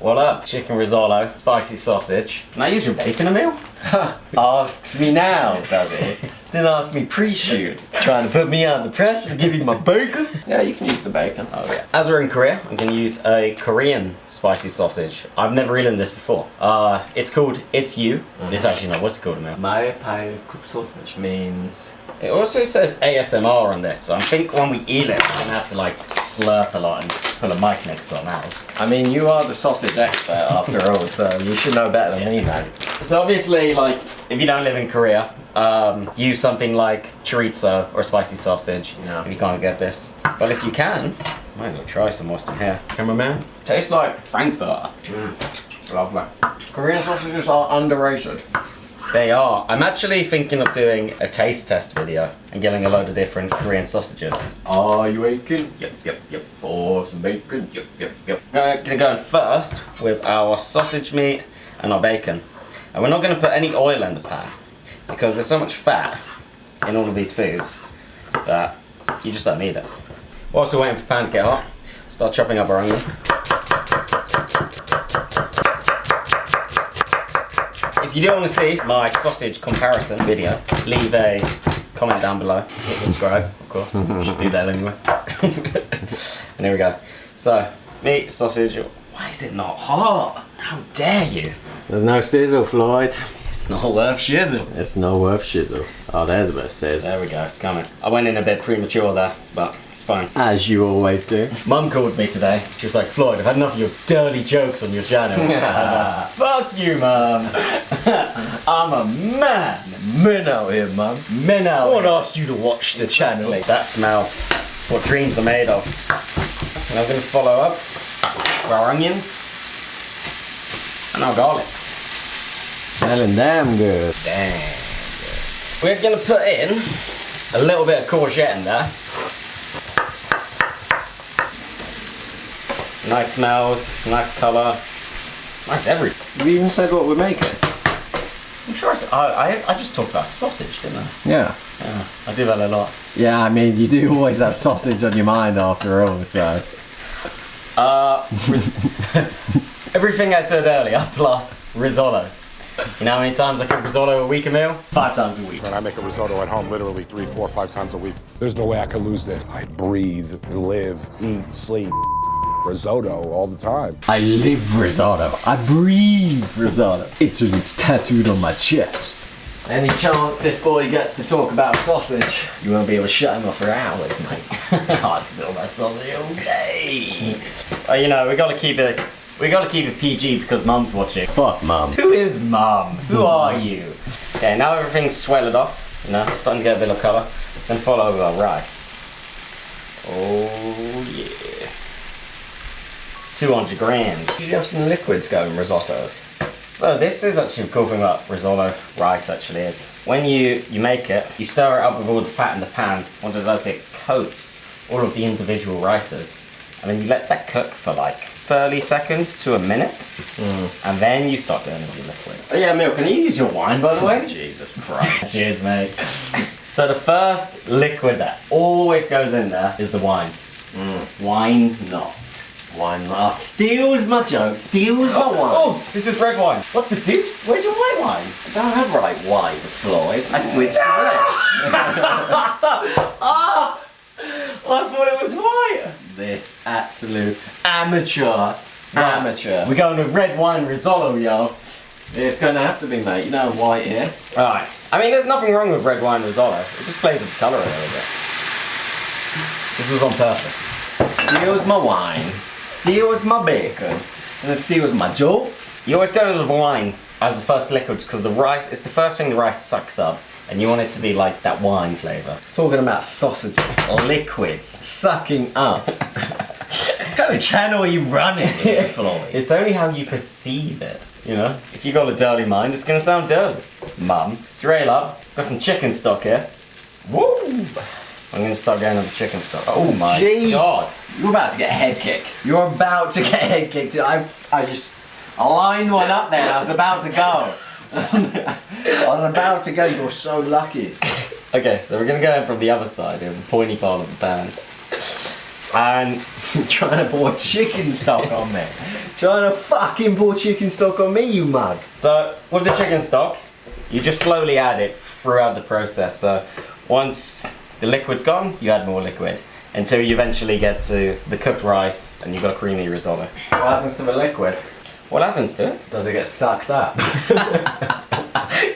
Voila, chicken risotto, spicy sausage. Can I use your bacon, Emil? Asks me now, does it? Didn't ask me pre-shoot. Trying to put me under pressure to give you my bacon? Yeah, you can use the bacon. Oh yeah. As we're in Korea, I'm going to use a Korean spicy sausage. I've never eaten this before. It's called It's You. It's actually not. What's it called, Emil? Maepalkupsos, which means... It also says ASMR on this, so I think when we eat it, we're going to have to like slurp a lot and put a mic next to our mouths. I mean, you are the sausage expert after all, so you should know better than me, man. So obviously, like, if you don't live in Korea, use something like chorizo or spicy sausage if you can't get this. But if you can, might as well try some whilst I'm here. Cameraman? Tastes like Frankfurt. lovely. Korean sausages are underrated. They are. I'm actually thinking of doing a taste test video and getting a load of different Korean sausages. Are you aching? Yep. For some bacon? Yep. I'm gonna go in first with our sausage meat and our bacon. And we're not gonna put any oil in the pan because there's so much fat in all of these foods that you just don't need it. Whilst we're waiting for the pan to get hot, start chopping up our onion. If you do want to see my sausage comparison video, leave a comment down below. Hit subscribe, of course. You should do that anyway. And here we go. So, meat, sausage. Why is it not hot? How dare you? There's no sizzle, Floyd. It's not worth shizzle. It's not worth shizzle. Oh, there's a bit of sizzle. There we go, it's coming. I went in a bit premature there, but it's fine. As you always do. Mum called me today. She was like, Floyd, I've had enough of your dirty jokes on your channel. I was like, fuck you, Mum. I'm a man. Men out here, man. Men out No one here. asked you to watch the channel. That smell, what dreams are made of. And I'm going to follow up with our onions and our garlics. Smelling damn good. Damn good. We're going to put in a little bit of courgette in there. Nice smells, nice colour, nice everything. We even said what we're making. I'm sure I just talked about sausage, didn't I? Yeah. Yeah, I do that a lot. Yeah, I mean, you do always have sausage on your mind after all, so. Everything I said earlier, plus risotto. You know how many times I cook risotto a week, Emil? 5 times a week. And I make a risotto at home literally 3, 4, 5 times a week. There's no way I could lose this. I breathe, live, eat, sleep risotto all the time. I live risotto. I breathe risotto. It's tattooed on my chest. Any chance this boy gets to talk about sausage, you won't be able to shut him up for hours, mate. I can talk about sausage all day. You know, we gotta keep it PG because Mum's watching. Fuck, Mum. Who is Mum? Who are you? Okay, now everything's swelled off, you know, starting to get a bit of colour. Then follow with our rice. Oh yeah. 200 grams. You have some liquids going risottos. So this is actually the cool thing about risotto rice actually is. When you make it, you stir it up with all the fat in the pan. What it does, it coats all of the individual rices. And then you let that cook for like 30 seconds to a minute. And then you start doing the liquid. Oh yeah, Emil, can you use your wine by the way? Jesus Christ. Cheers, mate. So the first liquid that always goes in there is the wine. Wine not. Wine. Oh, steals my joke. Steals my wine. Oh, this is red wine. What the deuce? Where's your white wine? I don't have right wine, Floyd. I switched to red. Ah! I thought it was white. This absolute amateur. We're going with red wine risotto, yo. It's gonna have to be, mate. You know I'm white here. Alright. I mean, there's nothing wrong with red wine risotto. It just plays with the colour a little bit. This was on purpose. Steals my wine. Steals my bacon. And it steals my jokes. You always go with the wine as the first liquid because the rice, it's the first thing the rice sucks up. And you want it to be like that wine flavour. Talking about sausages, liquids, sucking up. What kind of channel are you running here, Floyd? It's only how you perceive it, you know? If you got a dirty mind, it's gonna sound dirty. Mum, straight up, got some chicken stock here. Woo! I'm gonna start going on the chicken stock. Oh my God. You're about to get a head kick. You're about to get a head kick. I just lined one up there and I was about to go. I was about to go, you're so lucky. Okay, so we're gonna go in from the other side, in the pointy part of the pan. And You're trying to pour chicken stock on me. Trying to fucking pour chicken stock on me, you mug. so with the chicken stock, you just slowly add it throughout the process. So once the liquid's gone, you add more liquid until you eventually get to the cooked rice and you've got a creamy risotto. What happens to the liquid? What happens to it? Does it get sucked up?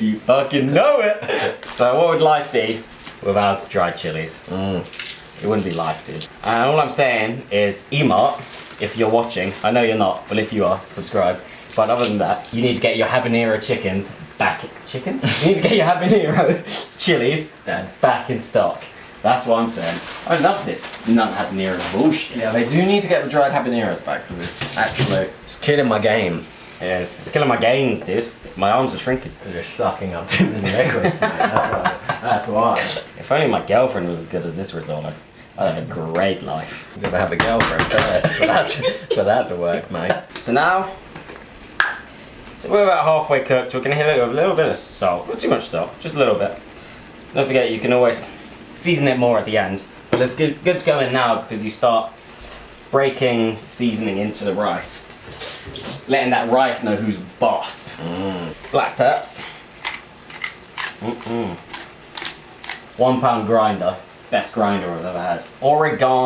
You fucking know it! So what would life be without dried chilies? It wouldn't be life, dude. And all I'm saying is, Emart, if you're watching, I know you're not, but if you are, subscribe. But other than that, you need to get your habanero chickens back. Chickens? You need to get your habanero chilies back in stock. That's what I'm saying. I love this non-habanero bullshit. Yeah, they do need to get the dried habaneros back because it's actually it's killing my game. Yes, it's killing my gains, dude. My arms are shrinking. They're just sucking up too many liquids, mate. That's why. If only my girlfriend was as good as this risotto, I'd have a great life. You've got to have a girlfriend first for that to work, mate. So now, we're about halfway cooked. We're gonna hit it with a little bit of salt. Not too much salt, just a little bit. Don't forget, you can always season it more at the end. But it's good to go in now because you start breaking seasoning into the rice. Letting that rice know who's boss. Black peps. 1 pound grinder. Best grinder I've ever had. Oregano.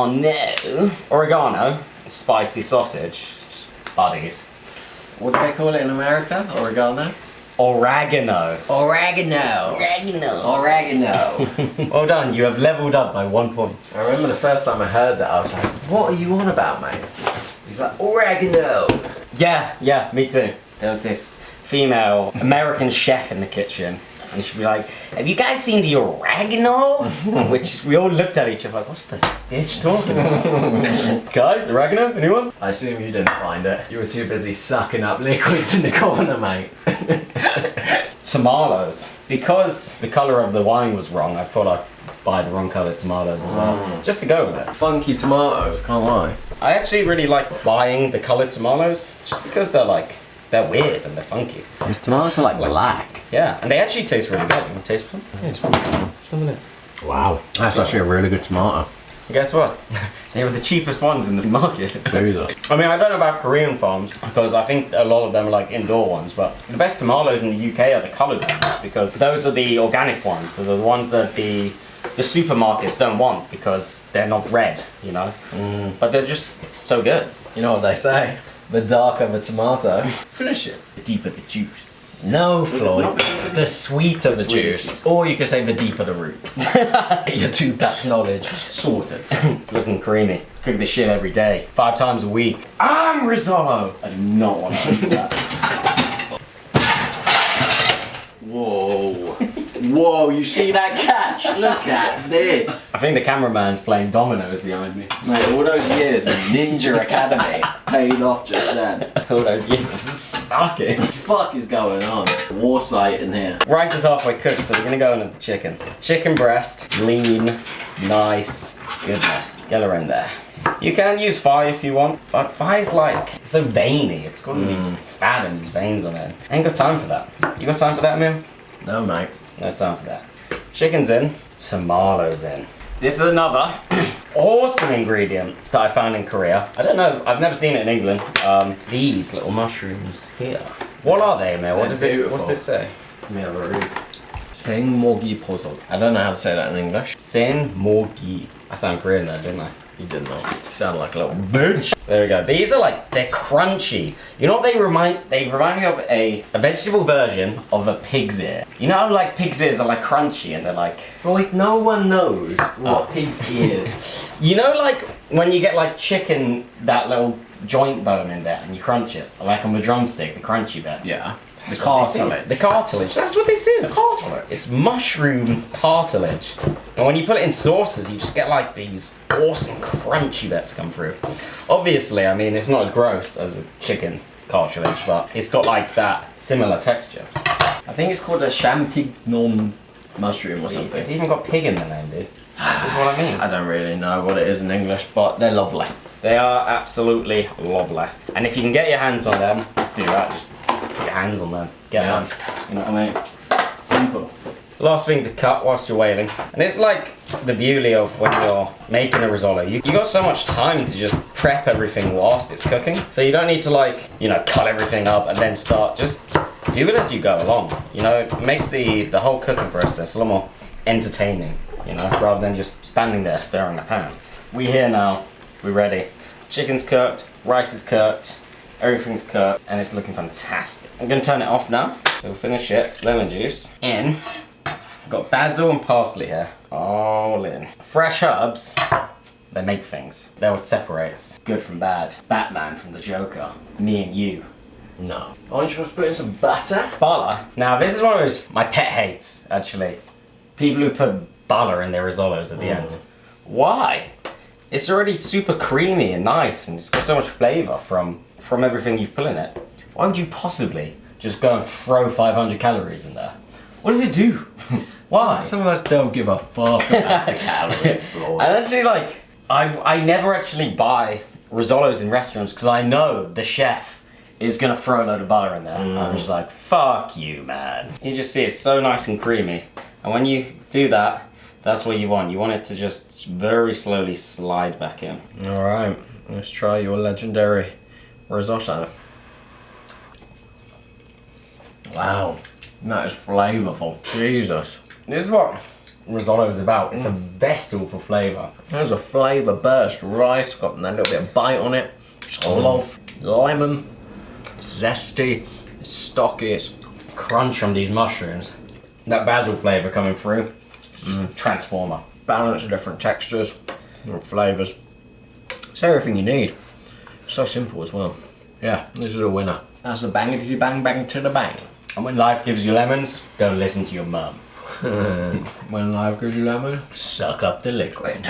Spicy sausage. Just buddies. What do they call it in America? Oregano? Oregano. Oregano. Well done, you have leveled up by 1 point. I remember the first time I heard that, I was like, what are you on about, mate? He's like, oregano. Yeah, me too. There was this female American chef in the kitchen, and she'd be like, have you guys seen the oregano? Which we all looked at each other like, what's this bitch talking about? Guys, oregano, anyone? I assume you didn't find it. You were too busy sucking up liquids in the corner, mate. Tomatoes. Because the colour of the wine was wrong, I thought I'd buy the wrong coloured tomatoes as well. Just to go with it. Funky tomatoes, can't lie. I actually really like buying the coloured tomatoes, just because they're weird and they're funky. These tomatoes are like black. Yeah, and they actually taste really good. You want to taste some? Yeah, it's really something in. Wow. That's actually a really good tomato. And guess what? They were the cheapest ones in the market. I mean, I don't know about Korean farms, because I think a lot of them are like indoor ones, but the best tomatoes in the UK are the coloured ones, because those are the organic ones, so the ones that the supermarkets don't want, because they're not red, you know? But they're just so good. You know what they say? The darker the tomato. Finish it. The deeper the juice. No, Floyd. The sweeter the sweeter juice. juice. Or you could say the deeper the root. Your two-pack knowledge sorted. Looking creamy. Cook this shit every day. 5 times a week. I'm risotto! I do not want to do that. Whoa. Whoa, you see that catch? Look at this. I think the cameraman's playing dominoes behind me. Mate, all those years in Ninja Academy paid off just then. All those years of sucking. What the fuck is going on? War site in here. Rice is halfway cooked, so we're gonna go in with the chicken. Chicken breast, lean, nice, goodness. Get her in there. You can use thigh if you want, but thigh's like, it's so veiny. It's got all these fat and these veins on it. I ain't got time for that. You got time for that, Emil? No, mate. No time for that. Chicken's in, tomatoes in. This is another awesome ingredient that I found in Korea. I don't know, I've never seen it in England. These little mushrooms here. What are they, Emil? What's it say? Let me have a read. Sengmogi pozol. I don't know how to say that in English. Senmogi. I sound Korean there, didn't I? You did not. You sound like a little bitch. So there we go. These are like, they're crunchy. You know what they remind me of? A vegetable version of a pig's ear. You know how like pig's ears are like crunchy and they're like... Floyd, no one knows what pig's ears. You know like when you get like chicken, that little joint bone in there and you crunch it, like on the drumstick, the crunchy bit. Yeah. The cartilage. The cartilage. That's what this is. Cartilage. It's mushroom cartilage. And when you put it in sauces, you just get like these awesome crunchy bits come through. Obviously, I mean, it's not as gross as a chicken cartilage, but it's got like that similar texture. I think it's called a champignon mushroom or something. It's even got pig in the name, dude. That's what I mean. I don't really know what it is in English, but they're lovely. They are absolutely lovely. And if you can get your hands on them, do that. Just put your hands on them. Get them. You know what I mean? Simple. Last thing to cut whilst you're waiting. And it's like the beauty of when you're making a risotto. You got so much time to just prep everything whilst it's cooking. So you don't need to like, you know, cut everything up and then start. Just do it as you go along. You know, it makes the whole cooking process a lot more entertaining, you know, rather than just standing there stirring a pan. We're here now, we're ready. Chicken's cooked, rice is cooked, everything's cooked, and it's looking fantastic. I'm gonna turn it off now. So we'll finish it, lemon juice in. I've got basil and parsley here, all in. Fresh herbs, they make things. They're what separates good from bad. Batman from the Joker, me and you. No. Aren't you supposed to put in some butter? Butter. Now this is one of those, my pet hates, actually. People who put butter in their risottos at the end. Why? It's already super creamy and nice, and it's got so much flavour from everything you've put in it. Why would you possibly just go and throw 500 calories in there? What does it do? Why? Some of us don't give a fuck about the calories, Floyd. And actually, like, I never actually buy risottos in restaurants because I know the chef is gonna throw a load of butter in there. I'm just like, fuck you, man. You just see it's so nice and creamy. And when you do that, that's what you want. You want it to just very slowly slide back in. All right, let's try your legendary risotto. Wow, that is flavourful. Jesus. This is what risotto is about. It's a vessel for flavour. There's a flavour burst rice, got that little bit of bite on it. Just love lemon, zesty, it's stocky, it's Crunch from these mushrooms. That basil flavour coming through. It's just a transformer. balance of different textures and flavours. It's everything you need. So simple as well. Yeah, this is a winner. That's the bangity bang bang to the bang. And when life gives you lemons, don't listen to your mum. When life gives you lemon, suck up the liquid.